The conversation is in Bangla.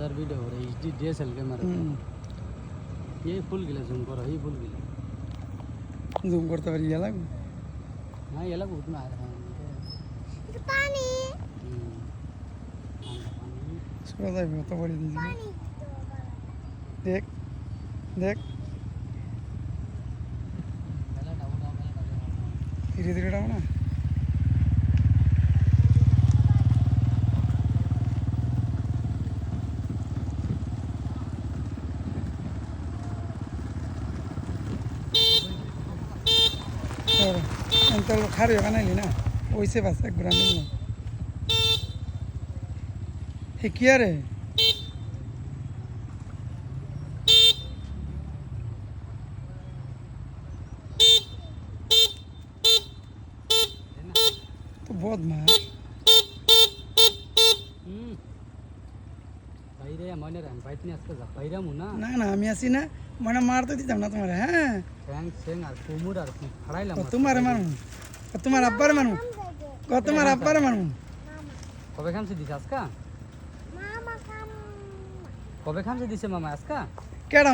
मजार वीडियो हो रही है DSL कैमरा ये फुल गिला जूम करो ये फुल गिला জুম করতে পারি ইয়া লাগবে हाँ ये लग उतना आ रहा है पानी শোনা যাবে অত বড় দিদি দেখ দেখ ধীরে ধীরে ডাও না अंतर खारे बनाइली ना वैसे बस एक ग्राम में हे किया रे तो बहुत मार भाई रे मैंने रैम पाइट नहीं आजकल भाई रे मुना ना ना আমি আসি না মানে মারতে দিতাম না তোমারে হ্যাঁ सेंग सेंग আর কুমুর আর খড়াইলাম তোমারে মারমু তোমার আব্বারে মারমু তোমার আব্বারে মারমু কবে খামছে দিছে আজকা मामा काम কবে খামছে দিছে মামা আজকা কেডা